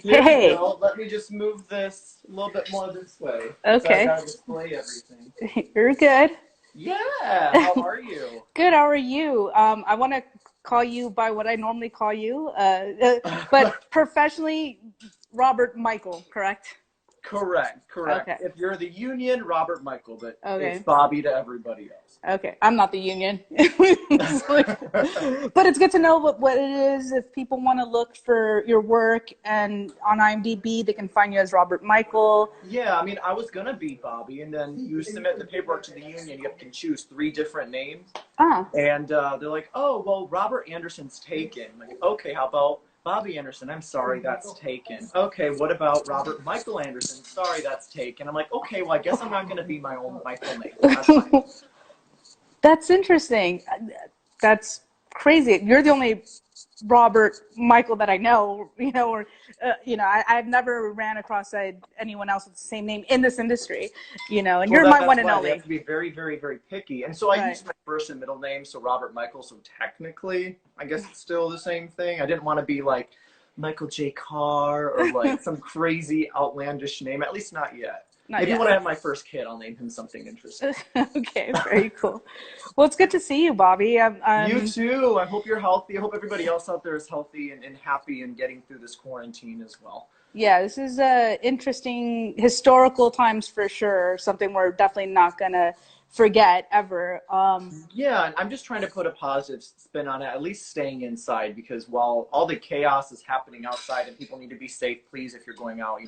Here we Hey. go. Let me just move this a little bit more this way. So I Okay. gotta display everything. You're good. Yeah, how are you? Good. How are you? I want to call you by what I normally call you, but professionally, Robert Michael, correct? Correct, correct. Okay. If you're the union, Robert Michael, but it's Okay. Bobby to everybody else. Okay. I'm not the union. But it's good to know what it is. If people want to look for your work and on IMDb, they can find you as Robert Michael. Yeah, I mean, I was gonna be Bobby, and then you submit the paperwork to the union. You can choose 3 different names, Ah. and they're like, "Oh, well, Robert Anderson's taken." I'm like, okay, how about Bobby Anderson? I'm sorry, that's taken. Okay, what about Robert Michael Anderson? Sorry, that's taken. I'm like, okay, well, I guess I'm not gonna be my full name. That's fine. That's interesting. That's crazy. You're the only Robert Michael that I know, or I've never ran across anyone else with the same name in this industry, and Well, you're my that's one and why they have only. to be very, very, very picky. And so I Right. used my first and middle name, so Robert Michael. So technically, I guess it's still the same thing. I didn't want to be like Michael J. Carr or like some crazy outlandish name. At least not yet. Not Maybe yet. when I have my first kid, I'll name him something interesting. Okay, very cool. Well, it's good to see you, Bobby. You too. I hope you're healthy. I hope everybody else out there is healthy and happy and getting through this quarantine as well. Yeah, this is interesting historical times for sure. Something we're definitely not gonna forget ever. Yeah, and I'm just trying to put a positive spin on it, at least staying inside, because while all the chaos is happening outside and people need to be safe, please, if you're going out,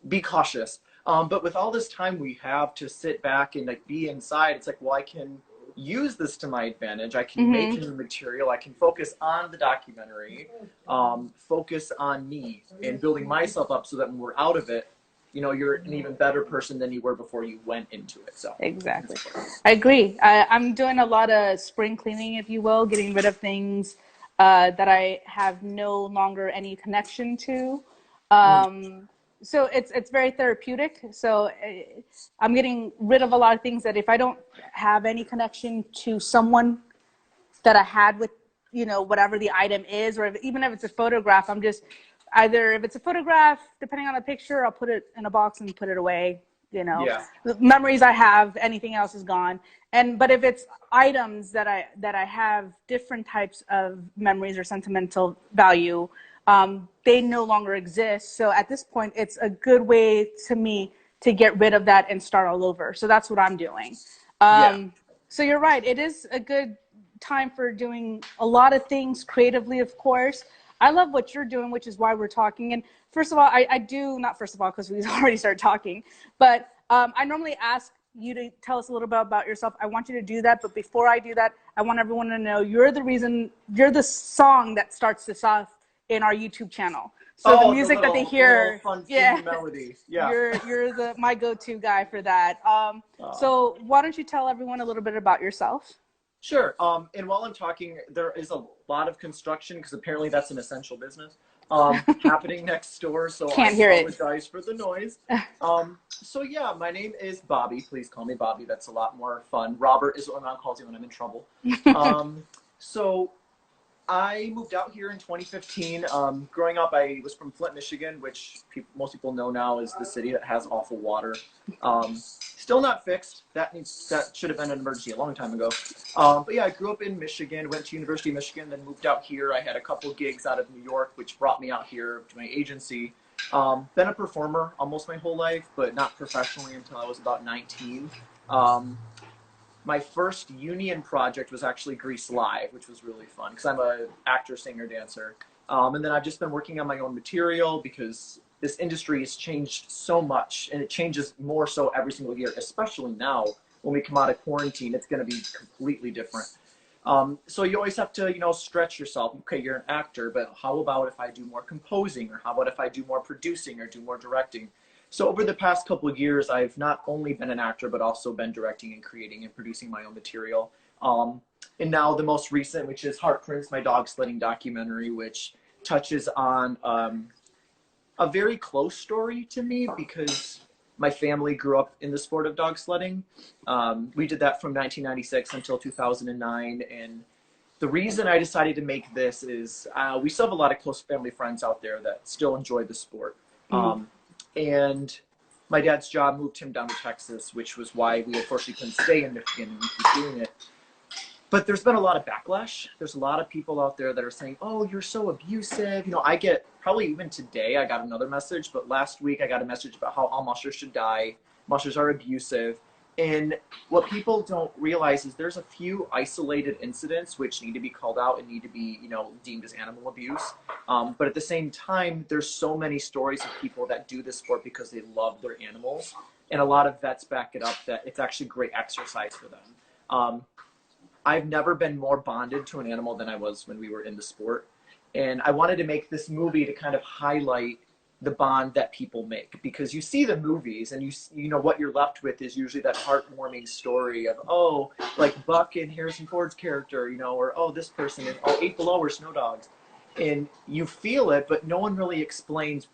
be cautious. But with all this time we have to sit back and like be inside, it's like, well, I can use this to my advantage. I can make new material. I can focus on the documentary, focus on me and building myself up so that when we're out of it, you're an even better person than you were before you went into it. So Exactly. I agree. I'm doing a lot of spring cleaning, if you will, getting rid of things that I have no longer any connection to. So it's very therapeutic. So I'm getting rid of a lot of things that if I don't have any connection to someone that I had with, whatever the item is, or even if it's a photograph, I'm just either, if it's a photograph, depending on the picture, I'll put it in a box and put it away. yeah, The memories I have, anything else is gone. But if it's items that I have different types of memories or sentimental value, they no longer exist. So at this point, it's a good way to me to get rid of that and start all over. So that's what I'm doing. yeah. So you're right. It is a good time for doing a lot of things creatively, of course. I love what you're doing, which is why we're talking. And first of all, I do, not first of all, because we already started talking, but I normally ask you to tell us a little bit about yourself. I want you to do that. But before I do that, I want everyone to know you're the song that starts this off in our YouTube channel. So the Oh, music that they the little hear, fun yeah, singing melody. Yeah. you're my go-to guy for that. So why don't you tell everyone a little bit about yourself? Sure. And while I'm talking, there is a lot of construction because apparently that's an essential business happening next door. So I Can't hear it. apologize for the noise. So yeah, my name is Bobby. Please call me Bobby. That's a lot more fun. Robert is what my mom calls me when I'm in trouble. So I moved out here in 2015. Growing up, I was from Flint, Michigan, which most people know now is the city that has awful water. Still not fixed. That should have been an emergency a long time ago. But yeah, I grew up in Michigan, went to University of Michigan, then moved out here. I had a couple gigs out of New York, which brought me out here to my agency. Been a performer almost my whole life, but not professionally until I was about 19. My first union project was actually Grease Live, which was really fun because I'm an actor, singer, dancer. And then I've just been working on my own material because this industry has changed so much and it changes more so every single year, especially now when we come out of quarantine, it's going to be completely different. So you always have to, stretch yourself. Okay, you're an actor, but how about if I do more composing, or how about if I do more producing or do more directing? So over the past couple of years, I've not only been an actor, but also been directing and creating and producing my own material. And now the most recent, which is Heartprints, my dog sledding documentary, which touches on a very close story to me because my family grew up in the sport of dog sledding. We did that from 1996 until 2009. And the reason I decided to make this is we still have a lot of close family friends out there that still enjoy the sport. And my dad's job moved him down to Texas, which was why we unfortunately couldn't stay in Michigan and keep doing it. But there's been a lot of backlash. There's a lot of people out there that are saying, oh, you're so abusive. You know, I get, probably even today, I got another message, but last week I got a message about how all mushers should die. Mushers are abusive. And what people don't realize is there's a few isolated incidents which need to be called out and need to be, you know, deemed as animal abuse. But at the same time, there's so many stories of people that do this sport because they love their animals. And a lot of vets back it up that it's actually great exercise for them. I've never been more bonded to an animal than I was when we were in the sport. And I wanted to make this movie to kind of highlight the bond that people make, because you see the movies and you know what you're left with is usually that heartwarming story of, oh, like Buck and Harrison Ford's character, you know, or oh, this person, and oh, Eight Below or Snow Dogs. And you feel it, but no one really explains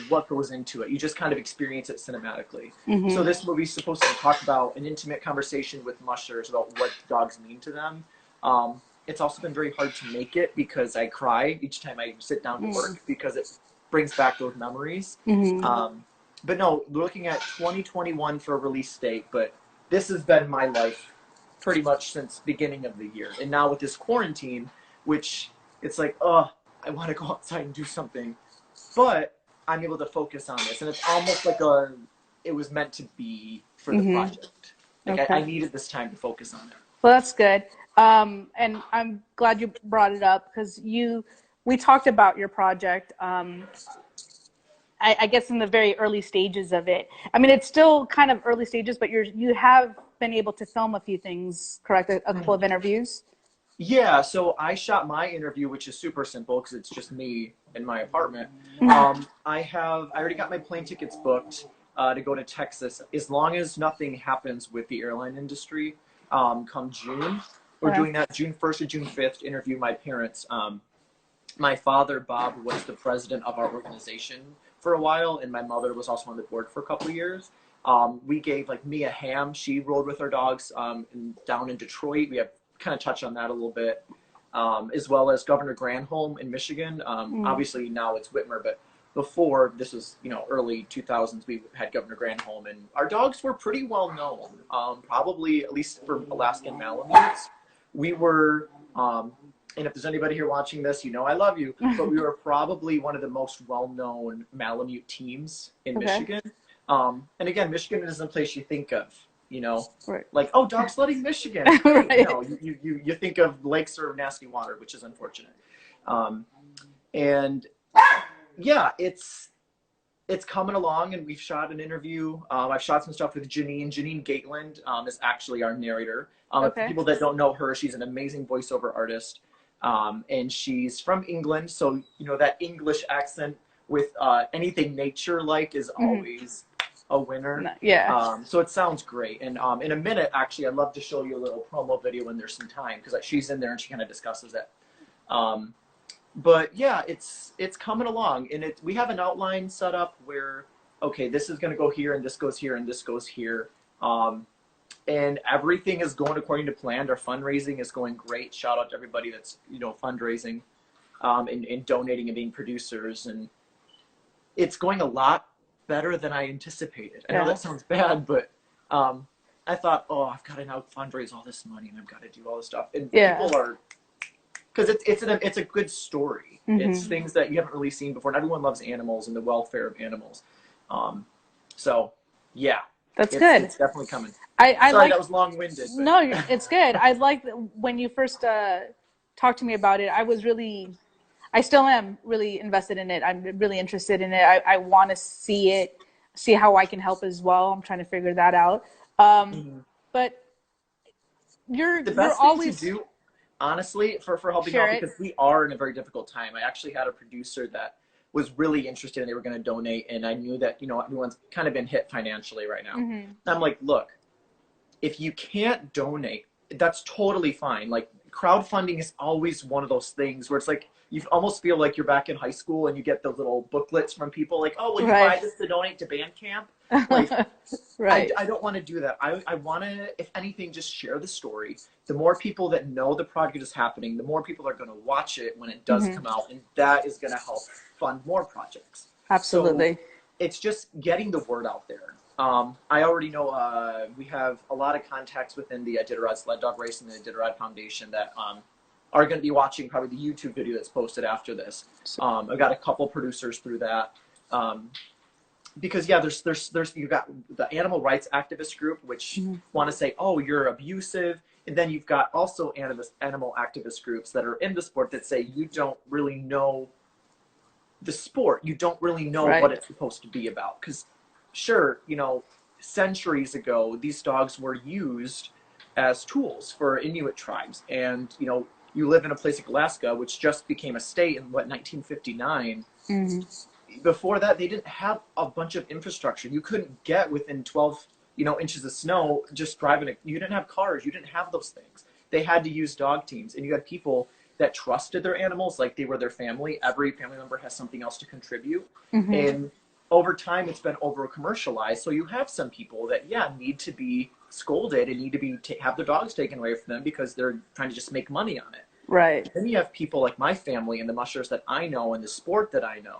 what goes into it. You just kind of experience it cinematically. So this movie's supposed to talk about an intimate conversation with mushers about what dogs mean to them. It's also been very hard to make it because I cry each time I sit down to work because it brings back those memories. But no, looking at 2021 for a release date, but this has been my life pretty much since beginning of the year. And now with this quarantine, which it's like, oh, I want to go outside and do something, but I'm able to focus on this. And it's almost like it was meant to be for the project. Like I needed this time to focus on it. Well, that's good. And I'm glad you brought it up because we talked about your project, I guess in the very early stages of it. I mean, it's still kind of early stages, but you have been able to film a few things, correct? A couple of interviews? Yeah, so I shot my interview, which is super simple because it's just me in my apartment. I already got my plane tickets booked to go to Texas. As long as nothing happens with the airline industry, come June. We're doing that June 1st to June 5th to interview my parents. My father, Bob, was the president of our organization for a while, and my mother was also on the board for a couple of years. We gave like Mia Hamm, she rode with our dogs down in Detroit. We have kind of touched on that a little bit, as well as Governor Granholm in Michigan. Obviously now it's Whitmer, but before this was, you know, early 2000s, we had Governor Granholm, and our dogs were pretty well known, probably at least for Alaskan Malamutes. We were, and if there's anybody here watching this, you know I love you, but we were probably one of the most well-known Malamute teams in Michigan. And again, Michigan isn't a place you think of, you know, like, oh, dog sledding, Michigan. You know, you think of lakes or nasty water, which is unfortunate. And yeah, it's coming along, and we've shot an interview. I've shot some stuff with Janine. Janine Gatland is actually our narrator. For people that don't know her, she's an amazing voiceover artist. And she's from England, so you know that English accent with anything nature-like is always a winner. Yeah. So it sounds great. And in a minute, actually, I'd love to show you a little promo video when there's some time, because she's in there and she kind of discusses it. But yeah, it's coming along, and we have an outline set up where, okay, this is going to go here, and this goes here, and this goes here. And everything is going according to plan. Our fundraising is going great. Shout out to everybody that's, you know, fundraising and donating and being producers. And it's going a lot better than I anticipated. I know that sounds bad, but I thought, oh, I've got to now fundraise all this money and I've got to do all this stuff. And people are, because it's a good story. It's things that you haven't really seen before. And everyone loves animals and the welfare of animals. So, yeah. That's good. It's definitely coming. Sorry, that was long-winded. But. No, it's good. I like when you first talked to me about it. I still am really invested in it. I'm really interested in it. I want to see how I can help as well. I'm trying to figure that out. But you're always thing to do, honestly, for helping out, because we are in a very difficult time. I actually had a producer that was really interested and they were going to donate, and I knew that, you know, everyone's kind of been hit financially right now. I'm like, look, if you can't donate, that's totally fine. Like, crowdfunding is always one of those things where it's like you almost feel like you're back in high school and you get the little booklets from people like, oh, will you buy this to donate to band camp? Like, Right. I don't want to do that. I want to, if anything, just share the story. The more people that know the project is happening, the more people are going to watch it when it does come out, and that is going to help fund more projects. So Absolutely. it's just getting the word out there. I already know we have a lot of contacts within the Iditarod Sled Dog Race and the Iditarod Foundation that are going to be watching probably the YouTube video that's posted after this. I've got a couple producers through that. Because yeah, there's you've got the animal rights activist group, which want to say, oh, you're abusive, and then you've got also animal activist groups that are in the sport that say you don't really know the sport, you don't really know what it's supposed to be about. Because sure, you know, centuries ago, these dogs were used as tools for Inuit tribes, and you know, you live in a place like Alaska, which just became a state in what 1959. Before that, they didn't have a bunch of infrastructure. You couldn't get within 12, you know, inches of snow just driving. You didn't have cars. You didn't have those things. They had to use dog teams, and you had people that trusted their animals like they were their family. Every family member has something else to contribute, and over time, it's been over commercialized. So you have some people that need to be scolded and need to be have their dogs taken away from them because they're trying to just make money on it. Right. Then you have people like my family and the mushers that I know and the sport that I know.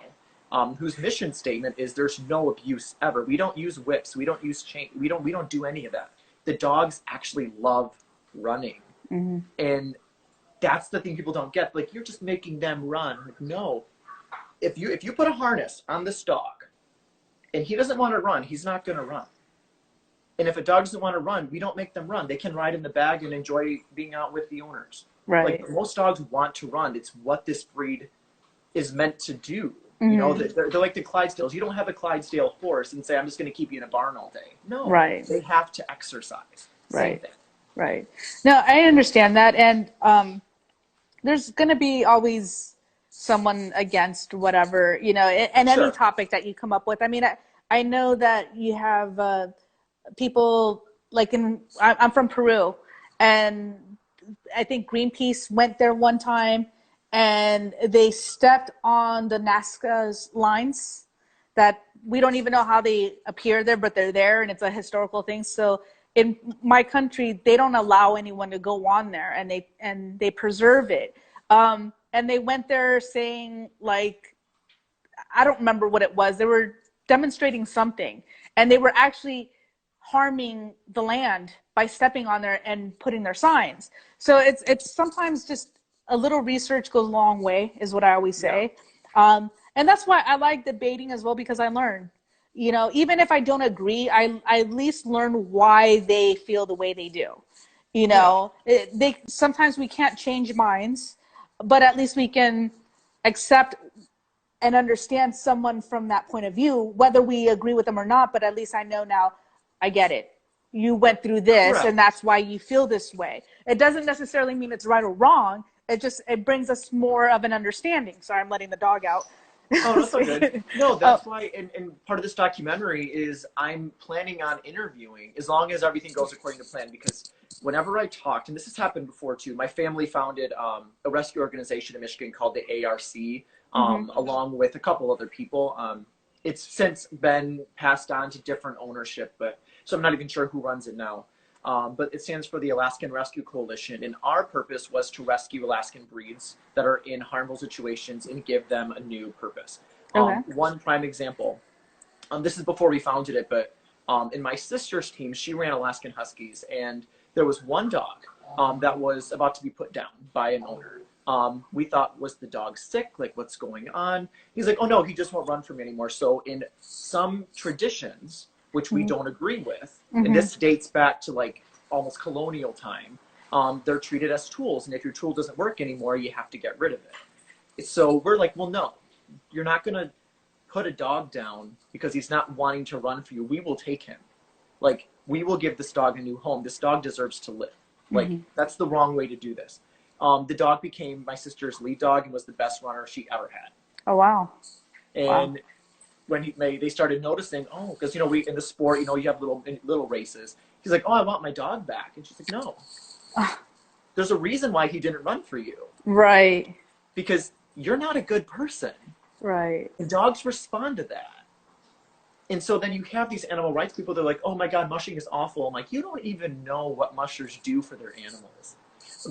Whose mission statement is there's no abuse ever. We don't use whips. We don't use chain. We don't do any of that. The dogs actually love running, and that's the thing people don't get. Like, you're just making them run. Like, no, if you put a harness on this dog, and he doesn't want to run, he's not going to run. And if a dog doesn't want to run, we don't make them run. They can ride in the bag and enjoy being out with the owners. Right. Like, most dogs want to run. It's what this breed is meant to do. You know, they're like the Clydesdales. You don't have a Clydesdale horse and say, I'm just going to keep you in a barn all day. No, they have to exercise. Same thing. Right. No, I understand that. And there's going to be always someone against whatever, you know, and any topic that you come up with. I mean, I know that you have people like I'm from Peru, and I think Greenpeace went there one time, and they stepped on the Nazca's lines that we don't even know how they appear there, but they're there, and it's a historical thing. So in my country, they don't allow anyone to go on there, and they preserve it. And they went there saying, like, I don't remember what it was. They were demonstrating something, and they were actually harming the land by stepping on there and putting their signs. So it's sometimes just a little research goes a long way, is what I always say. And that's why I like debating as well, because I learn. You know, even if I don't agree, I at least learn why they feel the way they do. You know, sometimes we can't change minds, but at least we can accept and understand someone from that point of view, whether we agree with them or not. But at least I know now, I get it. You went through this, and that's why you feel this way. It doesn't necessarily mean it's right or wrong. It brings us more of an understanding. Sorry, I'm letting the dog out. Oh, that's all good. No, that's why, and part of this documentary is I'm planning on interviewing, as long as everything goes according to plan, because whenever I talked, and this has happened before too, my family founded a rescue organization in Michigan called the ARC, along with a couple other people. It's since been passed on to different ownership, so I'm not even sure who runs it now. But it stands for the Alaskan Rescue Coalition, and our purpose was to rescue Alaskan breeds that are in harmful situations and give them a new purpose. One prime example, this is before we founded it, but in my sister's team, she ran Alaskan Huskies, and there was one dog that was about to be put down by an owner. We thought, was the dog sick? Like, what's going on? He's like, oh no, he just won't run for me anymore. So in some traditions, which we don't agree with, and this dates back to like almost colonial time, they're treated as tools, and if your tool doesn't work anymore, you have to get rid of it. So we're like, well, no, you're not going to put a dog down because he's not wanting to run for you. We will take him. Like, we will give this dog a new home. This dog deserves to live. Like, that's the wrong way to do this. The dog became my sister's lead dog and was the best runner she ever had. Oh, wow. And when they started noticing, because, you know, we in the sport, you know, you have little races. He's like, oh, I want my dog back. And she's like, no. There's a reason why he didn't run for you. Right. Because you're not a good person. Right. And dogs respond to that. And so then you have these animal rights people, they're like, oh my God, mushing is awful. I'm like, you don't even know what mushers do for their animals.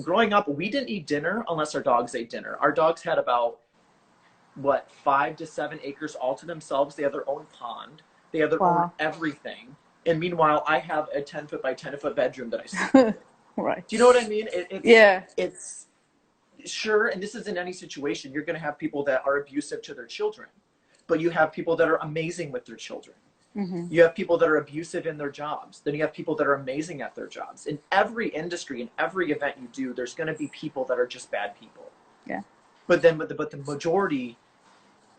Growing up, we didn't eat dinner unless our dogs ate dinner. Our dogs had about, what, 5 to 7 acres all to themselves. They have their own pond. They have their own Wow. everything. And meanwhile, I have a 10-foot by 10-foot bedroom that I sleep in. Right. Do you know what I mean? Yeah. It's sure, and this is in any situation, you're going to have people that are abusive to their children, but you have people that are amazing with their children. Mm-hmm. You have people that are abusive in their jobs. Then you have people that are amazing at their jobs. In every industry, in every event you do, there's going to be people that are just bad people. Yeah. But the majority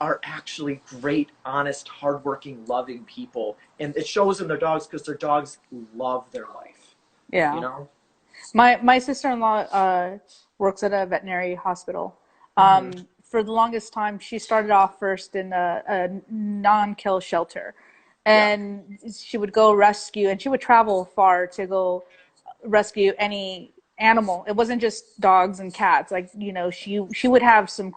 are actually great, honest, hardworking, loving people, and it shows in their dogs because their dogs love their life. Yeah. You know. My sister-in-law works at a veterinary hospital. For the longest time, she started off first in a non-kill shelter, Yeah. and she would go rescue, and she would travel far to go rescue any animal. It wasn't just dogs and cats. Like, you know, she would have some,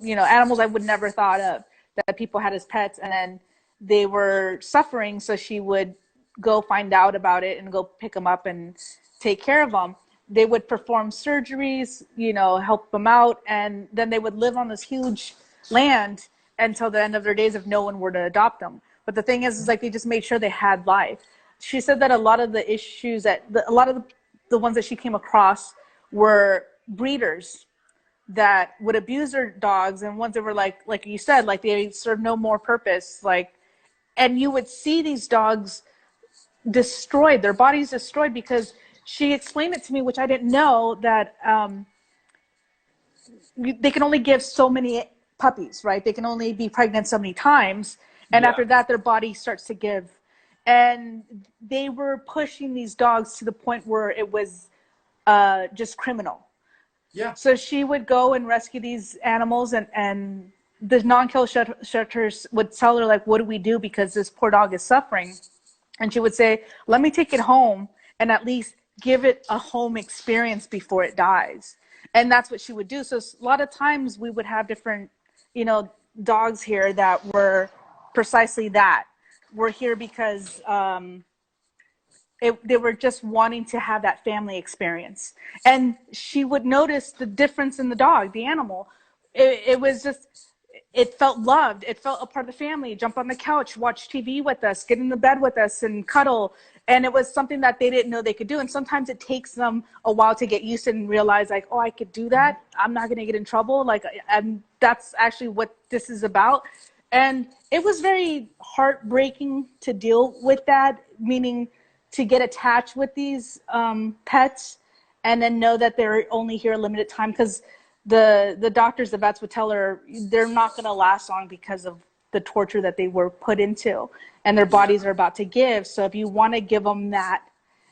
you know, animals I would never thought of that people had as pets, and then they were suffering, so she would go find out about it and go pick them up and take care of them. They would perform surgeries, you know, help them out, and then they would live on this huge land until the end of their days if no one were to adopt them. But the thing is like they just made sure they had life. She said that a lot of the issues a lot of the ones that she came across were breeders that would abuse their dogs, and ones that were like you said, like they serve no more purpose, like, and you would see these dogs destroyed, their bodies destroyed, because she explained it to me, which I didn't know, that they can only give so many puppies, right? They can only be pregnant so many times, and Yeah. after that their body starts to give. And they were pushing these dogs to the point where it was just criminal. Yeah. So she would go and rescue these animals, and the non-kill shelters would tell her, like, what do we do, because this poor dog is suffering. And she would say, let me take it home and at least give it a home experience before it dies. And that's what she would do. So a lot of times we would have different, you know, dogs here that were precisely that. We're here because they were just wanting to have that family experience. And she would notice the difference in the dog, the animal. It was just, it felt loved. It felt a part of the family. Jump on the couch, watch TV with us, get in the bed with us and cuddle. And it was something that they didn't know they could do. And sometimes it takes them a while to get used to it and realize, like, oh, I could do that. I'm not going to get in trouble. Like, and that's actually what this is about. And it was very heartbreaking to deal with that, meaning to get attached with these pets and then know that they're only here a limited time, because the doctors, the vets would tell her they're not going to last long because of the torture that they were put into, and their bodies are about to give. So if you want to give them that,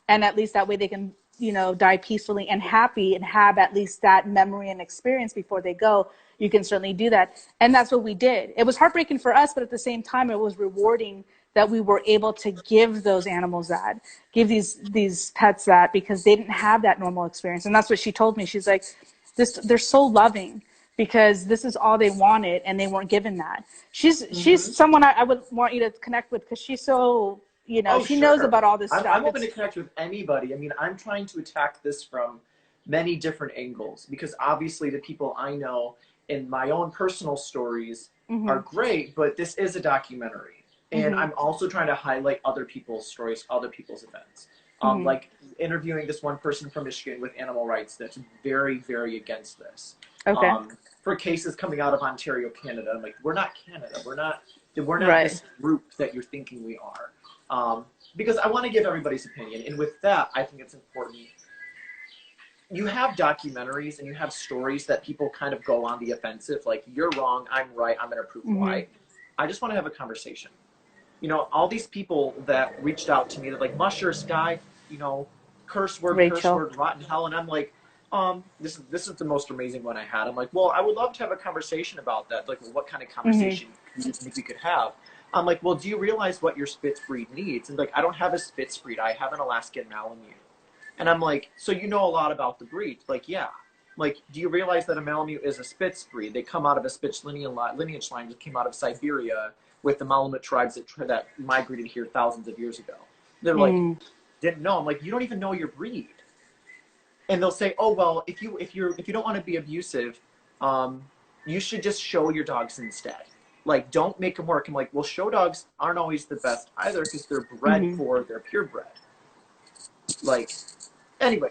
and at least that way they can, you know, die peacefully and happy and have at least that memory and experience before they go, you can certainly do that. And that's what we did. It was heartbreaking for us, but at the same time, it was rewarding that we were able to give those animals that, give these pets that, because they didn't have that normal experience. And that's what she told me. She's like, they're so loving because this is all they wanted and they weren't given that. She's someone I would want you to connect with, because she's so, you know, Oh, she knows sure. about all this stuff. I'm open to connect with anybody. I mean, I'm trying to attack this from many different angles because obviously the people I know in my own personal stories are great, but this is a documentary. And I'm also trying to highlight other people's stories, other people's events. Like interviewing this one person from Michigan with animal rights that's very, very against this. Okay. For cases coming out of Ontario, Canada. I'm like, we're not Canada. We're not Right. this group that you're thinking we are. Because I want to give everybody's opinion. And with that, I think it's important. You have documentaries and you have stories that people kind of go on the offensive, like, you're wrong, I'm right, I'm going to prove why. I just want to have a conversation. You know, all these people that reached out to me, they're like, Musher, Sky, you know, curse word, rotten hell. And I'm like, this is the most amazing one I had. I'm like, well, I would love to have a conversation about that. Like, well, what kind of conversation do you think we could have? I'm like, well, do you realize what your Spitz breed needs? And like, I don't have a Spitz breed. I have an Alaskan Malamute. And I'm like, so you know a lot about the breed? Like, yeah. Like, do you realize that a Malamute is a Spitz breed? They come out of a Spitz lineage line that came out of Siberia with the Malamute tribes that migrated here thousands of years ago. They're like, didn't know. I'm like, you don't even know your breed. And they'll say, oh, well, if you don't want to be abusive, you should just show your dogs instead. Like, don't make them work. I'm like, well, show dogs aren't always the best either because they're bred for, they're purebred. Like, anyway,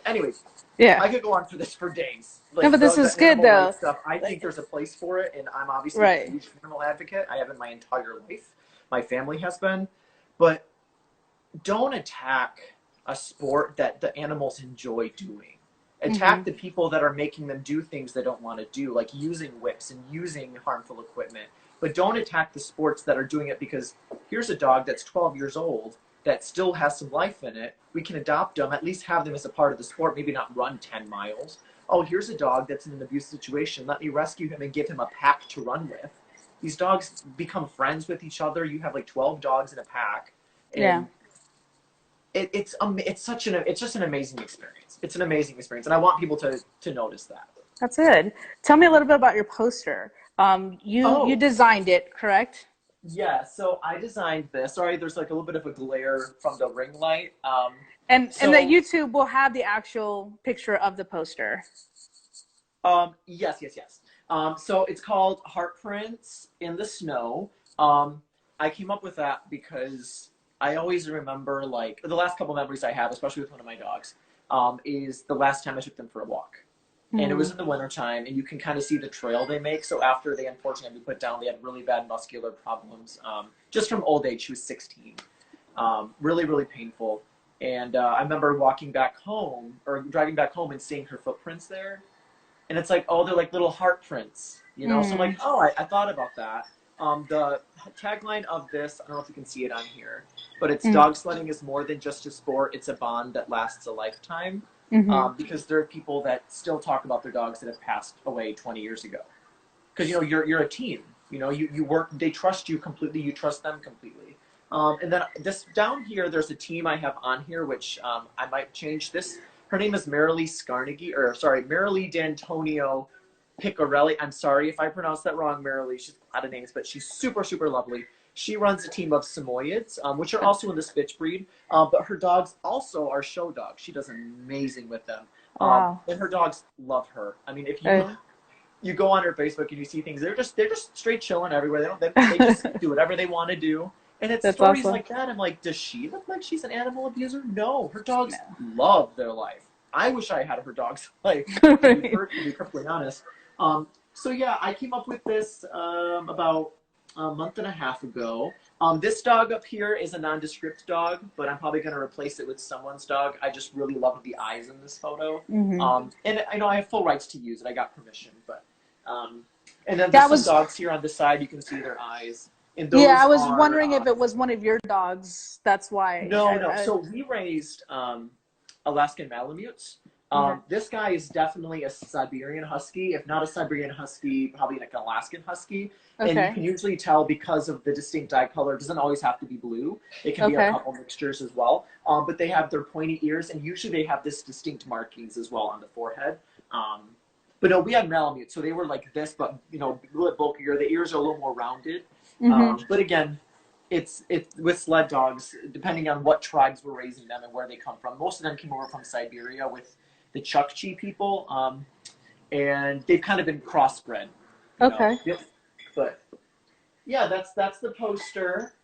Yeah. I could go on for this for days. Like, No, but this is good though. Stuff, I think there's a place for it, and I'm obviously a huge animal advocate. I have in my entire life. My family has been. But don't attack a sport that the animals enjoy doing. Attack the people that are making them do things they don't want to do, like using whips and using harmful equipment. But don't attack the sports that are doing it because here's a dog that's 12 years old that still has some life in it. We can adopt them, at least have them as a part of the sport, maybe not run 10 miles. Oh, here's a dog that's in an abusive situation. Let me rescue him and give him a pack to run with. These dogs become friends with each other. You have like 12 dogs in a pack. And it's just an amazing experience. It's an amazing experience, and I want people to notice that. That's good. Tell me a little bit about your poster. You designed it, correct? Yeah, so I designed this. Sorry, there's like a little bit of a glare from the ring light. And the YouTube will have the actual picture of the poster. Yes. So it's called Heartprints in the Snow. I came up with that because I always remember, like, the last couple memories I have, especially with one of my dogs, is the last time I took them for a walk. And it was in the wintertime, and you can kind of see the trail they make. So after they unfortunately had to be put down, they had really bad muscular problems, just from old age. She was 16. Really, really painful. And I remember walking back home, or driving back home and seeing her footprints there. And it's like, oh, they're like little heart prints, you know? So I'm like, oh, I thought about that. The tagline of this, I don't know if you can see it on here, but it's dog sledding is more than just a sport. It's a bond that lasts a lifetime. Because there are people that still talk about their dogs that have passed away 20 years ago. Because, you know, you're a team. You know, you work, they trust you completely, you trust them completely. And then this down here, there's a team I have on here, which I might change this. Her name is Marilee D'Antonio Picorelli. I'm sorry if I pronounced that wrong, Marilee. She's a lot of names, but she's super, super lovely. She runs a team of Samoyeds, which are also in the Spitz breed, but her dogs also are show dogs. She does amazing with them. And her dogs love her. I mean, if you go on her Facebook and you see things, they're just straight chilling everywhere. They just do whatever they want to do. And it's stories like that. I'm like, does she look like she's an animal abuser? No, her dogs love their life. I wish I had her dog's life, to be perfectly honest. So yeah, I came up with this about a month and a half ago. This dog up here is a nondescript dog, but I'm probably going to replace it with someone's dog. I just really love the eyes in this photo. And I know I have full rights to use it. I got permission, but and then there's some dogs here on the side. You can see their eyes. And those I was wondering if it was one of your dogs. That's why. No. So we raised Alaskan Malamutes. This guy is definitely a Siberian Husky. If not a Siberian Husky, probably like an Alaskan Husky. And you can usually tell because of the distinct eye color. It doesn't always have to be blue. It can be a couple mixtures as well. But they have their pointy ears, and usually they have this distinct markings as well on the forehead. But no, we had Malamutes, so they were like this, but you know, a little bulkier. The ears are a little more rounded. But again, it's with sled dogs, depending on what tribes were raising them and where they come from. Most of them came over from Siberia with the Chukchi people, and they've kind of been crossbred. Yep. But yeah, that's the poster.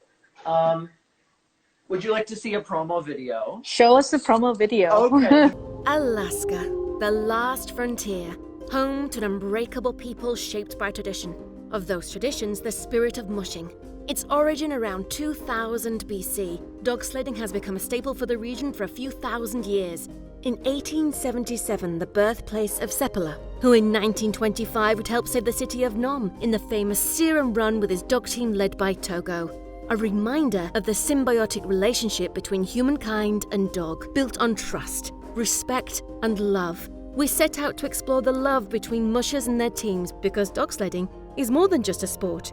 Would you like to see a promo video? Show us the promo video. Okay. Alaska, the last frontier, home to an unbreakable people shaped by tradition. Of those traditions, the spirit of mushing. Its origin around 2000 BC, dog sledding has become a staple for the region for a few thousand years. In 1877, the birthplace of Seppala, who in 1925 would help save the city of Nome in the famous Serum Run with his dog team led by Togo. A reminder of the symbiotic relationship between humankind and dog, built on trust, respect, and love. We set out to explore the love between mushers and their teams because dog sledding is more than just a sport.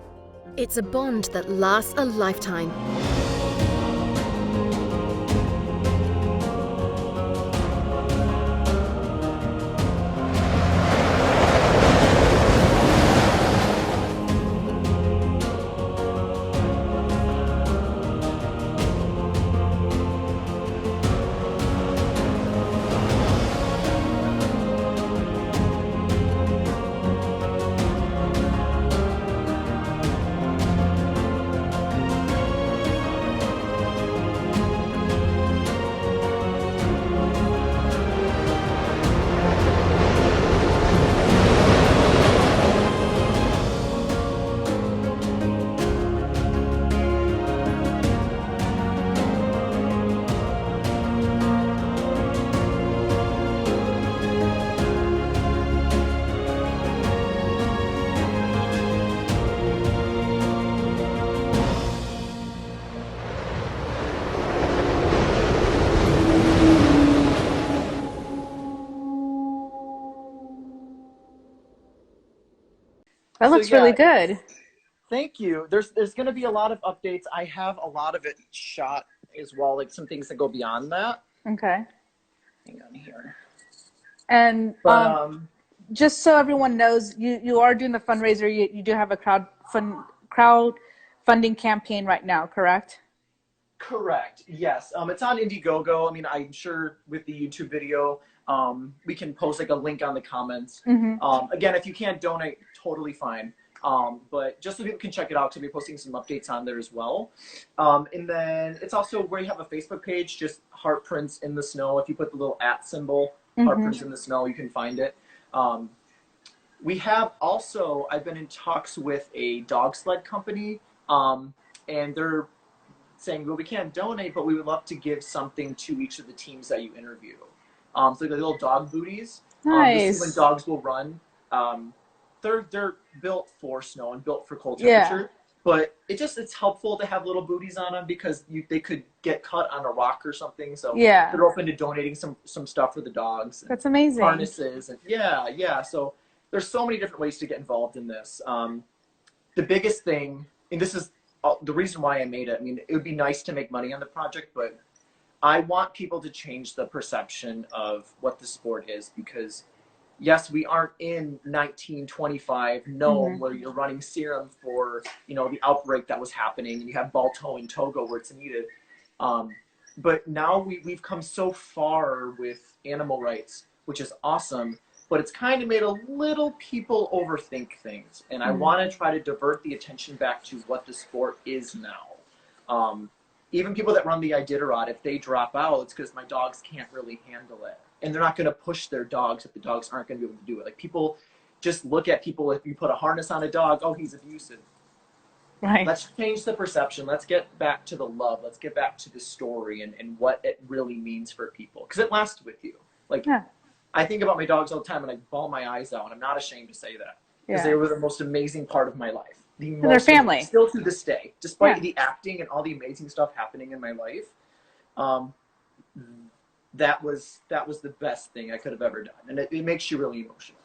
It's a bond that lasts a lifetime. That So looks really yeah, good. thank you. There's going to be a lot of updates. I have a lot of it shot as well, like some things that go beyond that. Okay. Hang on here. And But just so everyone knows, you are doing the fundraiser. You do have a crowdfunding campaign right now, correct? correct. Yes. It's on Indiegogo. I mean, I'm sure with the YouTube video, we can post like a link on the comments. Again, if you can't donate, totally fine. But just so people can check it out, because we'll be posting some updates on there as well. And then it's also where you have a Facebook page, just Heartprints in the Snow. If you put the little @ symbol, Heartprints in the Snow, you can find it. We have also, I've been in talks with a dog sled company, and they're saying, well, we can't donate, but we would love to give something to each of the teams that you interview. So the little dog booties. This is when Nice. dogs will run. They're built for snow and built for cold Yeah. temperature. But it's helpful to have little booties on them because they could get cut on a rock or something. So Yeah. they're open to donating some stuff for the dogs. That's amazing. Harnesses and yeah. So there's so many different ways to get involved in this. The biggest thing, and this is the reason why I made it. I mean, it would be nice to make money on the project, but I want people to change the perception of what the sport is, because yes, we aren't in 1925 Nome where you're running serum for, the outbreak that was happening, and you have Balto in Togo where it's needed. But now we've come so far with animal rights, which is awesome, but it's kind of made a little people overthink things. And I want to try to divert the attention back to what the sport is now. Even people that run the Iditarod, if they drop out, it's because my dogs can't really handle it. And they're not going to push their dogs if the dogs aren't going to be able to do it. Like, people just look at people, if you put a harness on a dog, oh, he's abusive. Right. Let's change the perception. Let's get back to the love. Let's get back to the story and what it really means for people. Because it lasts with you. Like, I think about my dogs all the time and I bawl my eyes out, and I'm not ashamed to say that. Because they were the most amazing part of my life. Their family. Still to this day. Despite the acting and all the amazing stuff happening in my life, that was the best thing I could have ever done. And it makes you really emotional.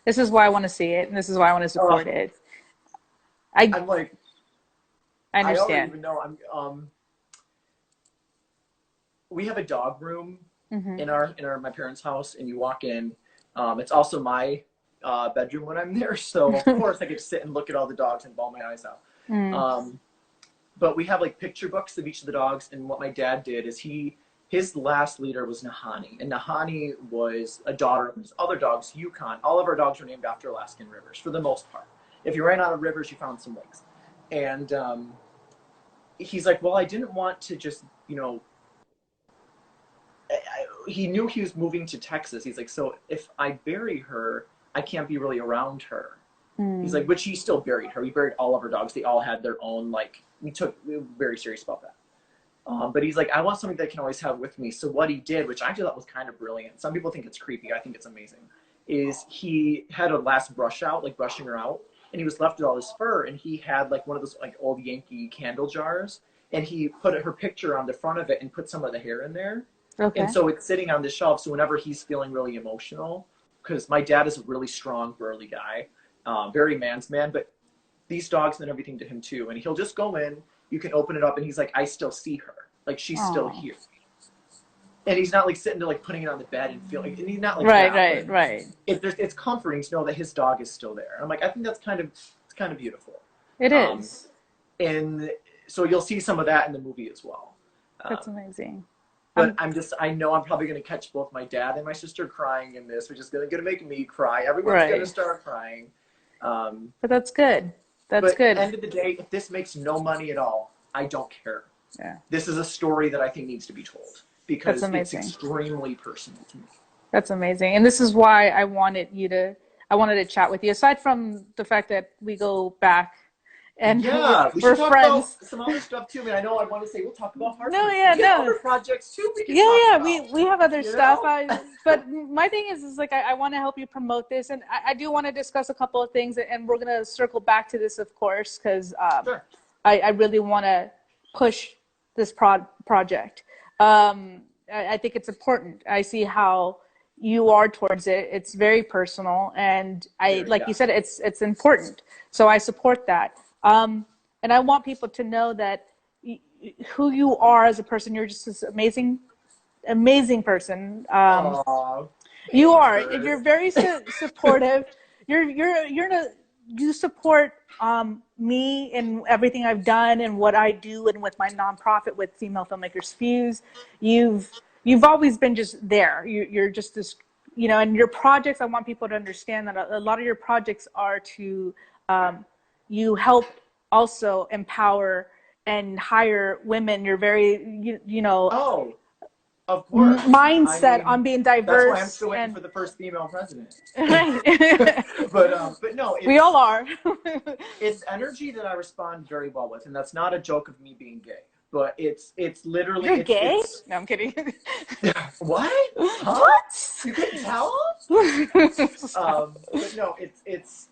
This is why I want to see it, and this is why I want to support it. I'm like, I understand. I don't even know. We have a dog room in my parents' house, and you walk in. It's also my bedroom when I'm there, so of course I get to sit and look at all the dogs and bawl my eyes out. But we have like picture books of each of the dogs, and what my dad did is his last leader was Nahani, and Nahani was a daughter of his other dogs, Yukon. All of our dogs were named after Alaskan rivers for the most part. If you ran out of rivers, you found some lakes. And he's like, well, I didn't want to just, he knew he was moving to Texas. He's like, so if I bury her, I can't be really around her. He's like, which he still buried her. We buried all of our dogs. They all had their own, like, we were very serious about that. But he's like, I want something that I can always have with me. So what he did, which I actually thought was kind of brilliant, some people think it's creepy, I think it's amazing, is he had a last brush out, like brushing her out, and he was left with all his fur, and he had like one of those like old Yankee candle jars, and he put her picture on the front of it and put some of the hair in there. And so it's sitting on the shelf, so whenever he's feeling really emotional, because my dad is a really strong, burly guy, very man's man, but these dogs meant everything to him too. And he'll just go in, you can open it up, and he's like, I still see her. Like, she's still here. And he's not like sitting there like putting it on the bed and feeling, and he's not like right. It's comforting to know that his dog is still there. I'm like, I think it's kind of beautiful. It is. And so you'll see some of that in the movie as well. That's amazing. But I know I'm probably going to catch both my dad and my sister crying in this, which is going to make me cry. Everyone's going to start crying. But that's good. That's good. At the end of the day, if this makes no money at all, I don't care. Yeah. This is a story that I think needs to be told because it's extremely personal to me. That's amazing. And this is why I wanted to chat with you. Aside from the fact that we go back and we're friends. About some other stuff too. I mean, I know I want to say we'll talk about Heartprints. Other projects too. We have other stuff. But my thing is like I want to help you promote this, and I do want to discuss a couple of things, and we're gonna circle back to this, of course, because I really want to push this project. I think it's important. I see how you are towards it. It's very personal, and like Yeah. you said, it's important. So I support that. And I want people to know that who you are as a person, you're just this amazing person. Aw, You thanks, are. You're girl. very supportive. You support me and everything I've done and what I do, and with my nonprofit with Female Filmmakers Fuse. You've always been just there. You're just this, and your projects. I want people to understand that a lot of your projects are to you help also empower and hire women. You're very Oh, of course. I mindset mean, on being that's why I'm diverse still waiting and for the first female president. right. But no, We all are. it's energy that I respond very well with, and that's not a joke of me being gay. But it's literally You're gay? it's No, I'm kidding. what? Huh? What? You couldn't tell? But no, it's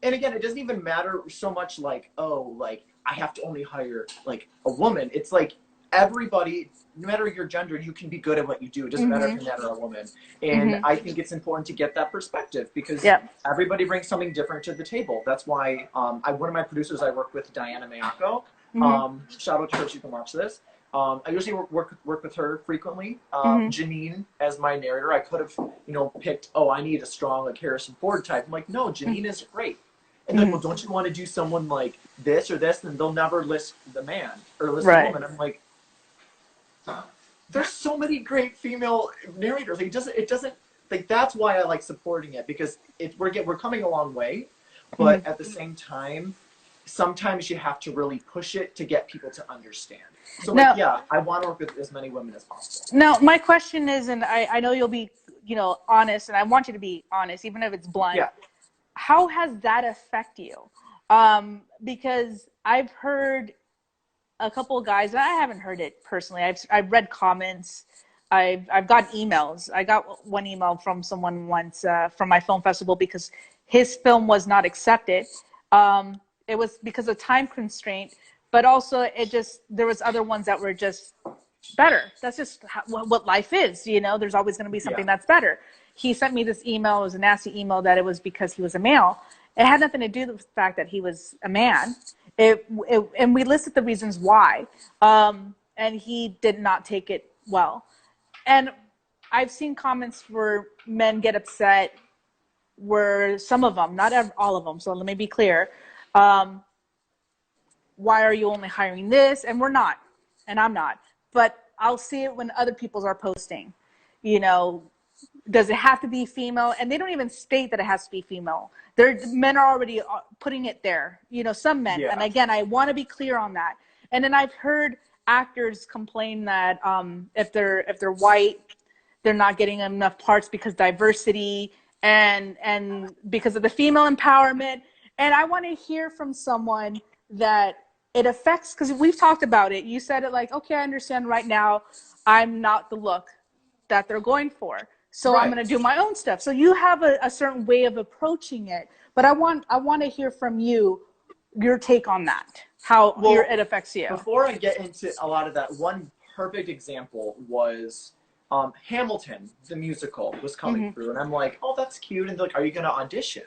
and again, it doesn't even matter so much like, oh, like I have to only hire like a woman. It's like everybody, no matter your gender, you can be good at what you do. It doesn't matter if you're a man or a woman. And I think it's important to get that perspective because everybody brings something different to the table. That's why one of my producers I work with, Diana Mayako, shout out to her if you can watch this. I usually work with her frequently. Janine as my narrator. I could have, picked, oh, I need a strong like Harrison Ford type. I'm like, no, Janine is great. And they're like, well, don't you want to do someone like this or this? And they'll never list the man or list the woman. I'm like, there's so many great female narrators. Like, it doesn't like that's why I like supporting it because we're coming a long way, but at the same time, sometimes you have to really push it to get people to understand. So like, I want to work with as many women as possible. Now, my question is, and I know you'll be, honest, and I want you to be honest, even if it's blunt. Yeah. How has that affected you? Because I've heard a couple of guys, and I haven't heard it personally. I've read comments. I've got emails. I got one email from someone once from my film festival because his film was not accepted. It was because of time constraint, but also there was other ones that were just better. That's just what life is. There's always going to be something that's better. He sent me this email. It was a nasty email that it was because he was a male. It had nothing to do with the fact that he was a man. And we listed the reasons why. And he did not take it well. And I've seen comments where men get upset where some of them, not all of them, so let me be clear. Why are you only hiring this? And we're not. And I'm not. But I'll see it when other people are posting. Does it have to be female? And they don't even state that it has to be female. Men are already putting it there. Some men. And again, I want to be clear on that. And then I've heard actors complain that if they're white, they're not getting enough parts because diversity and because of the female empowerment. And I want to hear from someone that it affects, because we've talked about it. You said it like, okay, I understand right now I'm not the look that they're going for. So I'm going to do my own stuff. So you have a certain way of approaching it. But I want to hear from you, your take on that, how it affects you. Before I get into a lot of that, one perfect example was Hamilton, the musical, was coming through. And I'm like, oh, that's cute. And they're like, are you going to audition?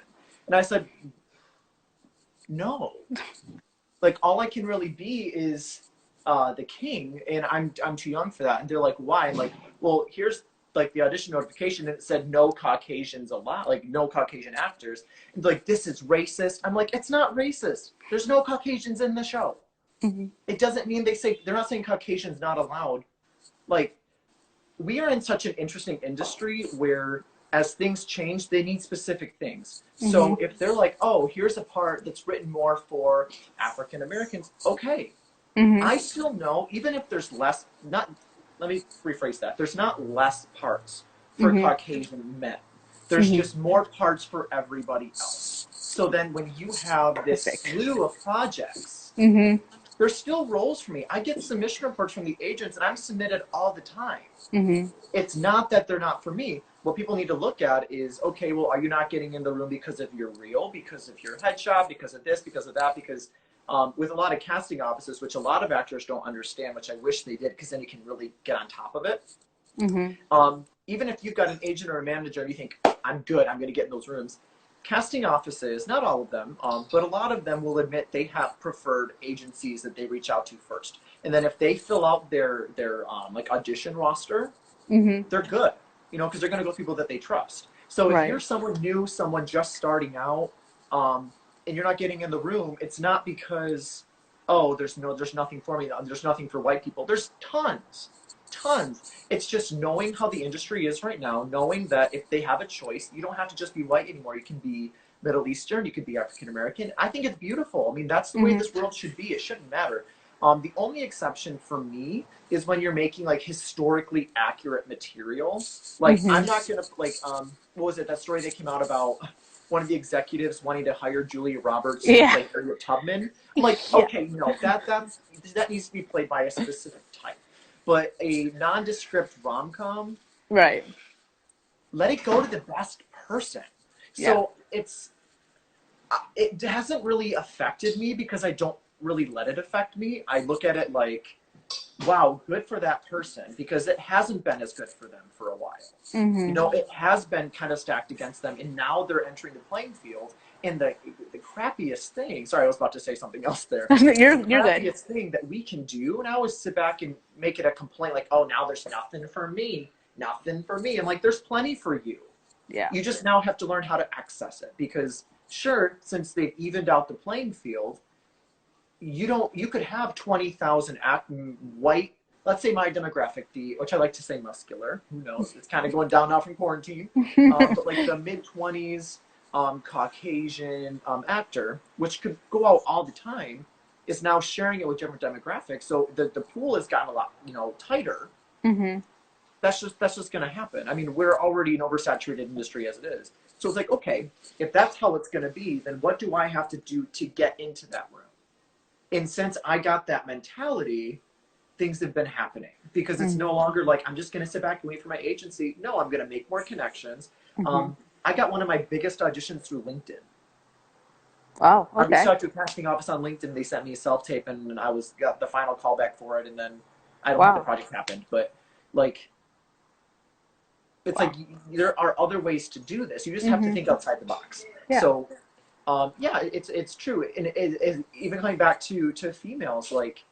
And I said, no. Like, all I can really be is the king, and I'm too young for that. And they're like, why? I'm like, well, here's like the audition notification, and it said no Caucasians allowed, like no Caucasian actors. And they're like, this is racist. I'm like, it's not racist. There's no Caucasians in the show. It doesn't mean they're not saying Caucasians not allowed. Like, we are in such an interesting industry where as things change, they need specific things. So if they're like, oh, here's a part that's written more for African Americans, okay. I still know, even if there's let me rephrase that. There's not less parts for Caucasian men. There's just more parts for everybody else. So then when you have this slew of projects, there's still roles for me. I get submission reports from the agents, and I'm submitted all the time. It's not that they're not for me. What people need to look at is, okay, well, are you not getting in the room because of your reel, because of your headshot, because of this, because of that? Because with a lot of casting offices, which a lot of actors don't understand, which I wish they did, because then you can really get on top of it. even if you've got an agent or a manager and you think, I'm good, I'm going to get in those rooms, casting offices, not all of them, but a lot of them will admit they have preferred agencies that they reach out to first. And then if they fill out their like audition roster, they're good, you know, because they're going to go with people that they trust. So if you're someone new, someone just starting out, and you're not getting in the room, it's not because, oh, there's nothing for me. There's nothing for white people. There's tons. It's just knowing how the industry is right now, knowing that if they have a choice, you don't have to just be white anymore. You can be Middle Eastern, you could be African American. I think it's beautiful. I mean, that's the way this world should be. It shouldn't matter. The only exception for me is when you're making like historically accurate material. Like I'm not gonna like what was it, that story that came out about one of the executives wanting to hire Julia Roberts to play Harriet Tubman? I'm like, okay, no, that needs to be played by a specific type. But a nondescript rom-com, let it go to the best person. So it hasn't really affected me because I don't really let it affect me. I look at it like, wow, good for that person, because it hasn't been as good for them for a while. You know, it has been kind of stacked against them, and now they're entering the playing field. And the crappiest thing, sorry, I was about to say something else there. You're the good. crappiest thing that we can do now is sit back and make it a complaint like, oh, now there's nothing for me. I'm like, there's plenty for you. Yeah. You just now have to learn how to access it, because sure, since they've evened out the playing field, you could have 20,000 white, let's say my demographic, which I like to say muscular, who knows, it's kind of going down now from quarantine, but like the mid-20s, Caucasian actor, which could go out all the time, is now sharing it with different demographics. So the pool has gotten a lot, you know, tighter. That's just going to happen. I mean, we're already an oversaturated industry as it is. So it's like, okay, if that's how it's going to be, then what do I have to do to get into that room? And since I got that mentality, things have been happening, because it's no longer like, I'm just going to sit back and wait for my agency. No, I'm going to make more connections. I got one of my biggest auditions through LinkedIn. Wow, okay. I reached out to a casting office on LinkedIn. They sent me a self-tape, and I got the final callback for it, and then I don't think the project happened. But like, it's like there are other ways to do this. You just have to think outside the box. So, it's true. And even coming back to females, like,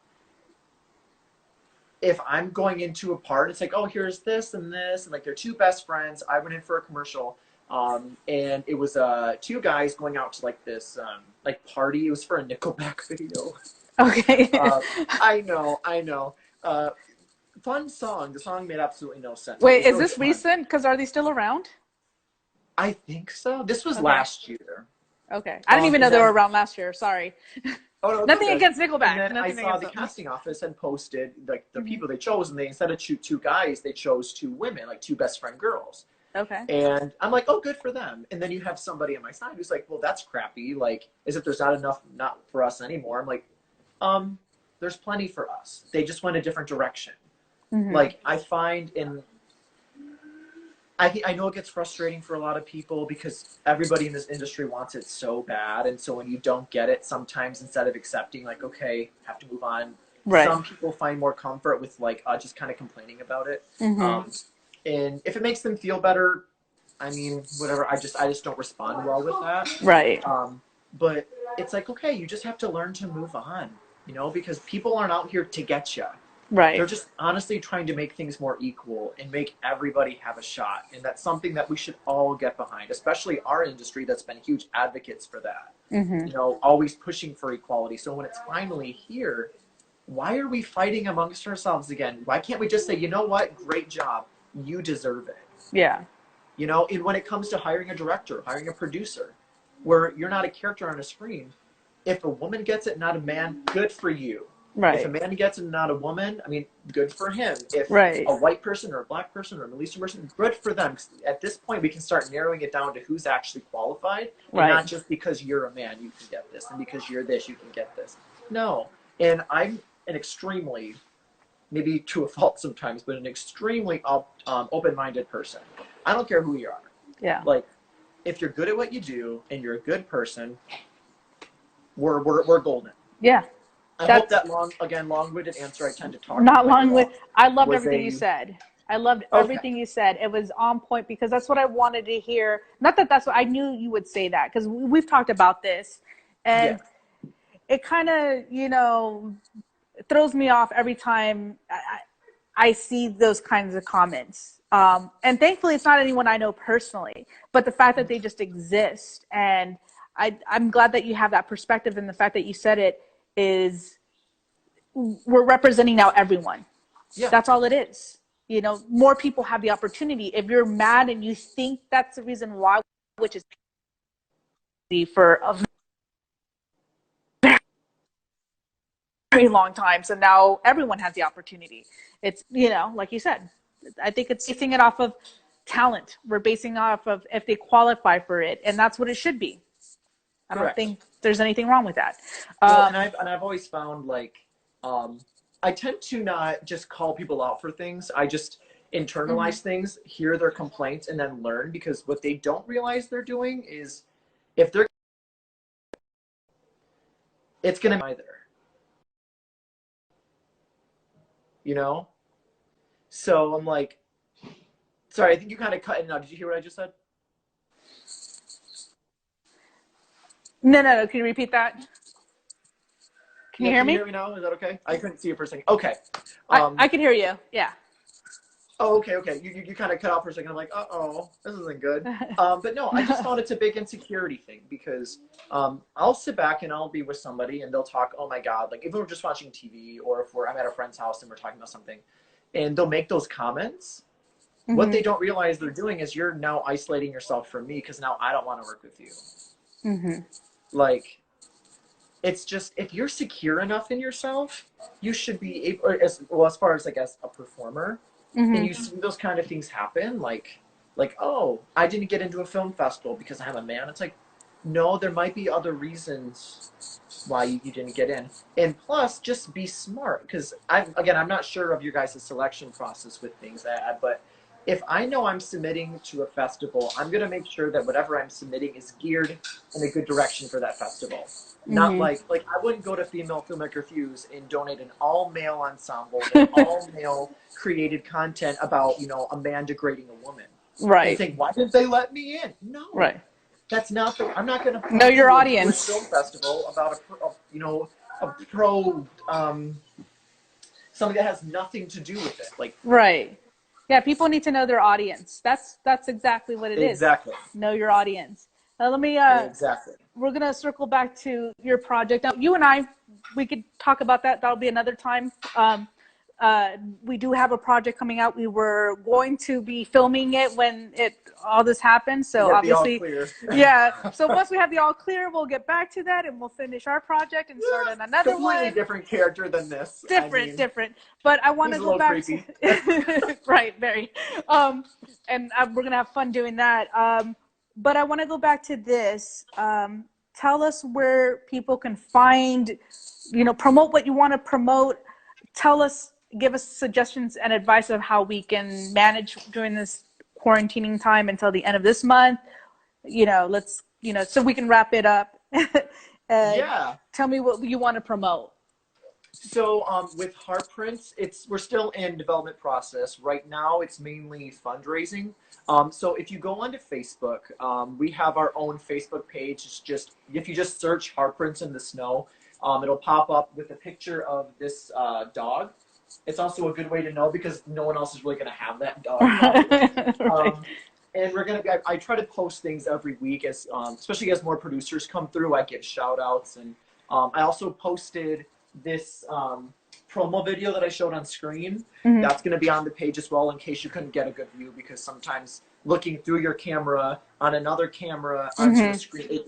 if I'm going into a part, it's like, oh, here's this, and like they're two best friends. I went in for a commercial. And it was two guys going out to like this like party. It was for a Nickelback video. Okay. I know. Fun song. The song made absolutely no sense. Wait, is this recent? Because are they still around? I think so. This was last year. Okay. I didn't even know they were around last year. Sorry. Oh, no, nothing against Nickelback. And then I saw the casting office had posted like the people they chose, and they, instead of two guys, they chose two women, like two best friend girls. Okay. And I'm like, oh, good for them. And then you have somebody on my side who's like, well, that's crappy. Like, as if there's not enough, not for us anymore. I'm like, there's plenty for us. They just went a different direction. Like, I find I know it gets frustrating for a lot of people, because everybody in this industry wants it so bad. And so when you don't get it, sometimes instead of accepting, like, okay, have to move on. Some people find more comfort with like just kind of complaining about it. And if it makes them feel better, I mean, whatever. I just don't respond well with that. But it's like, okay, you just have to learn to move on, you know, because people aren't out here to get you. They're just honestly trying to make things more equal and make everybody have a shot. And that's something that we should all get behind, especially our industry that's been huge advocates for that. You know, always pushing for equality. So when it's finally here, why are we fighting amongst ourselves again? Why can't we just say, you know what, great job, you deserve it? You know, and when it comes to hiring a director, hiring a producer, where you're not a character on a screen, if a woman gets it, not a man, good for you. If a man gets it, not a woman, I mean, good for him. If a white person or a black person or a Middle Eastern person, good for them. At this point, we can start narrowing it down to who's actually qualified, and not just because you're a man, you can get this, and because you're this, you can get this. No. And I'm an extremely, maybe to a fault sometimes, but an extremely open-minded person. I don't care who you are. Like, if you're good at what you do and you're a good person, we're golden. I hope that long-winded answer I tend to talk. Not long-winded. I loved everything you said. I loved Okay. everything you said. It was on point because that's what I wanted to hear. Not that that's what I knew you would say that because we've talked about this, Yeah. and it kind of, you know, throws me off every time I see those kinds of comments. And thankfully, it's not anyone I know personally, but the fact that they just exist. And I'm glad that you have that perspective. And the fact that you said it is we're representing now everyone. Yeah. That's all it is. You know, more people have the opportunity. If you're mad and you think that's the reason why, which is for a very long time. So now everyone has the opportunity. It's, you know, like you said, I think it's basing it off of talent. We're basing off of if they qualify for it, and that's what it should be. I don't Correct. think there's anything wrong with that. Well, and I've always found like I tend to not just call people out for things. I just internalize things, hear their complaints, and then learn, because what they don't realize they're doing is if they're it's gonna be either. You know? So I'm like, sorry, I think you kind of cut in and out. Did you hear what I just said? No. Can you repeat that? Can Yeah, you hear can you me? hear me now? Is that okay? I couldn't see you for a second. Okay. I can hear you. Yeah. Oh, okay. You kind of cut out for a second. I'm like, uh-oh, this isn't good. But no, I just found it's a big insecurity thing because I'll sit back and I'll be with somebody and they'll talk, oh my God, like if we're just watching TV or if I'm at a friend's house and we're talking about something and they'll make those comments. What they don't realize they're doing is you're now isolating yourself from me because now I don't want to work with you. Like, it's just, if you're secure enough in yourself, you should be able, as far as like as a performer, and you see those kind of things happen, like, oh, I didn't get into a film festival because I'm a man. It's like, no, there might be other reasons why you didn't get in. And plus, just be smart, because I'm not sure of your guys' selection process with things, but if I know I'm submitting to a festival, I'm going to make sure that whatever I'm submitting is geared in a good direction for that festival. Not like I wouldn't go to Female Filmmaker Fuse and donate an all-male ensemble and all-male created content about, you know, a man degrading a woman. Right. And think, why didn't they let me in? No. Right. That's not the. I'm not going to know your to audience. a film festival about a pro something that has nothing to do with it. Like, right. Yeah, people need to know their audience. That's exactly what it is. Exactly. Know your audience. Now let me Exactly. We're gonna circle back to your project. Now you and I, we could talk about that. That'll be another time. We do have a project coming out. We were going to be filming it when all this happened. So obviously, yeah. So once we have the all clear, we'll get back to that and we'll finish our project and start on another completely one. different character than this. Different. But I want to go back to right, very. And we're gonna have fun doing that. But I want to go back to this. Tell us where people can find, promote what you want to promote. Tell us, give us suggestions and advice of how we can manage during this quarantining time until the end of this month. So we can wrap it up. Yeah. Tell me what you want to promote. So with Heartprints, we're still in development process. Right now, it's mainly fundraising. So if you go onto Facebook, we have our own Facebook page. It's just, if you just search Heartprints in the Snow, it'll pop up with a picture of this dog. It's also a good way to know because no one else is really going to have that dog. Right. And I try to post things every week, as especially as more producers come through. I get shout outs. And I also posted this promo video that I showed on screen. That's going to be on the page as well in case you couldn't get a good view, because sometimes looking through your camera on another camera onto the screen,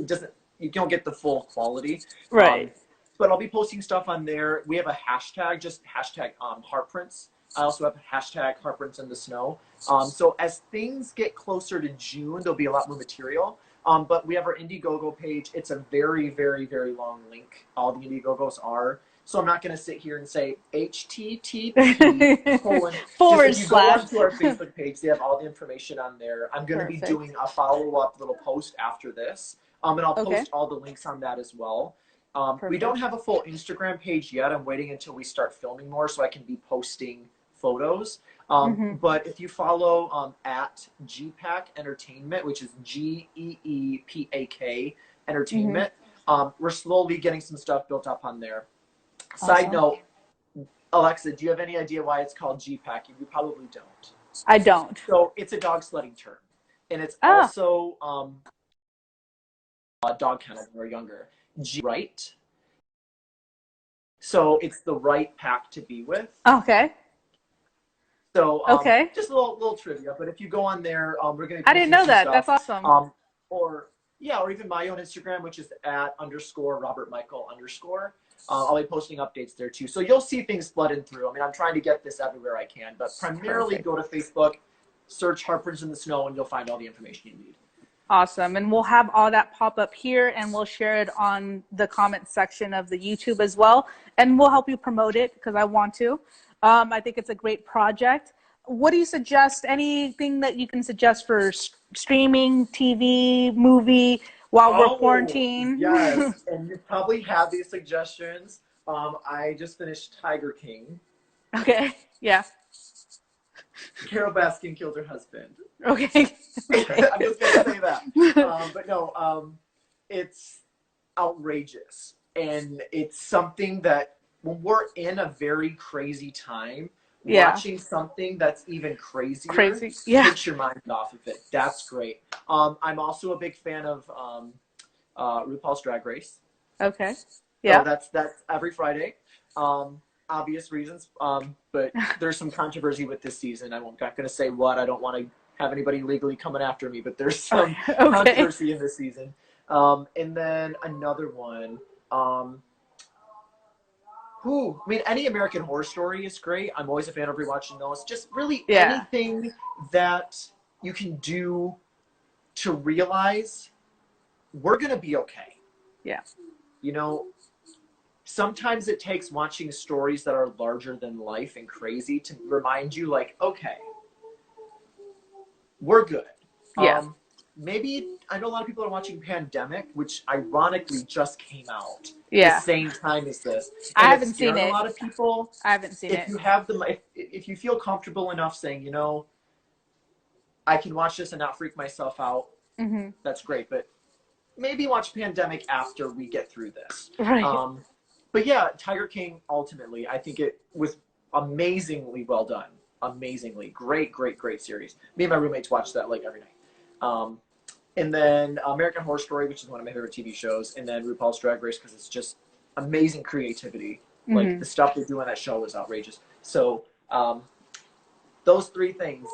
you don't get the full quality. Right. But I'll be posting stuff on there. We have a hashtag, just hashtag Heartprints. I also have a hashtag Heartprints in the Snow. So as things get closer to June, there'll be a lot more material. But we have our Indiegogo page. It's a very, very, very long link. All the Indiegogos are. So I'm not going to sit here and say HTTP : / If you go onto our Facebook page, they have all the information on there. I'm going to be doing a follow-up little post after this. And I'll post all the links on that as well. We don't have a full Instagram page yet. I'm waiting until we start filming more so I can be posting photos. But if you follow at GPAC Entertainment, which is GEEPAK Entertainment, we're slowly getting some stuff built up on there. Side note, Alexa, do you have any idea why it's called GPAC? You probably don't. I don't. So it's a dog sledding term. And it's also a dog kennel when we're younger. Right. So it's the right pack to be with. Okay. So just a little trivia. But if you go on there, we're going to. I didn't know that. That's awesome. Or even my own Instagram, which is @_RobertMichael_. I'll be posting updates there too. So you'll see things flooding through. I mean, I'm trying to get this everywhere I can, but primarily go to Facebook, search Heartprints in the Snow, and you'll find all the information you need. Awesome. And we'll have all that pop up here, and we'll share it on the comment section of the YouTube as well. And we'll help you promote it because I want to. I think it's a great project. What do you suggest? Anything that you can suggest for streaming, TV, movie while we're quarantined? Yes, and you probably have these suggestions. I just finished Tiger King. Okay, yeah. Carol Baskin killed her husband. Okay. I'm just going to say that. But no, it's outrageous. And it's something that when we're in a very crazy time, watching something that's even crazier takes your mind off of it. That's great. I'm also a big fan of RuPaul's Drag Race. Okay. Yeah. So that's every Friday. Obvious reasons. But there's some controversy with this season. I'm not going to say what. I don't want to have anybody legally coming after me, but there's some controversy in this season. And then another one. I mean, any American Horror Story is great. I'm always a fan of rewatching those. Just really anything that you can do to realize we're going to be okay. Yeah. You know, sometimes it takes watching stories that are larger than life and crazy to remind you, like, okay, we're good. Yeah. Maybe, I know a lot of people are watching Pandemic, which ironically just came out the same time as this. I haven't seen it. A lot of people. I haven't seen it. If you have if you feel comfortable enough saying, you know, I can watch this and not freak myself out, that's great. But maybe watch Pandemic after we get through this. Right. But yeah, Tiger King, ultimately, I think it was amazingly well done. Amazingly. Great series. Me and my roommates watch that like every night. And then American Horror Story, which is one of my favorite TV shows, and then RuPaul's Drag Race, because it's just amazing creativity. Like, the stuff they do on that show is outrageous. So, those three things.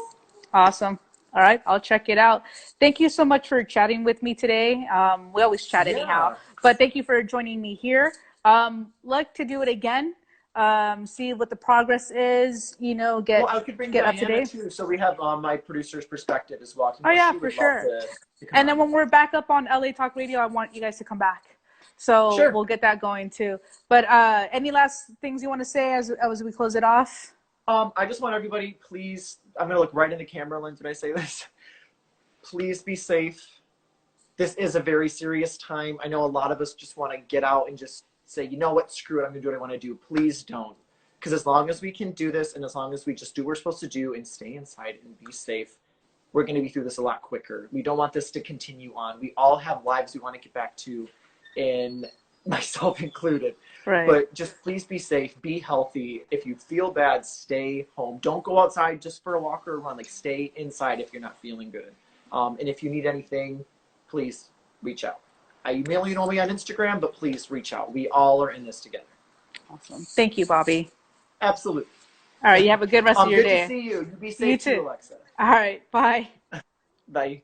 Awesome. All right, I'll check it out. Thank you so much for chatting with me today. We always chat anyhow, but thank you for joining me here. Like to do it again. See what the progress is, you know, get I could bring get Diana up to date too, so we have my producer's perspective as well. Oh yeah, for sure. And then when we're back up on LA Talk Radio, I want you guys to come back, so we'll get that going too. But any last things you want to say as we close it off? I just want everybody, please, I'm gonna look right in the camera lens when I say this. Please be safe. This is a very serious time. I know a lot of us just want to get out and just say, you know what, screw it, I'm gonna do what I want to do. Please don't. Because as long as we can do this, and as long as we just do what we're supposed to do and stay inside and be safe, we're going to be through this a lot quicker. We don't want this to continue on. We all have lives we want to get back to, and myself included. Right. But just please be safe, be healthy. If you feel bad, stay home. Don't go outside just for a walk or a run. Like, stay inside if you're not feeling good. And if you need anything, please reach out. I email you normally on Instagram, but please reach out. We all are in this together. Awesome. Thank you, Bobby. Absolutely. All right. You have a good rest of your day. Good to see you. You be safe too, Alexa. All right. Bye. Bye.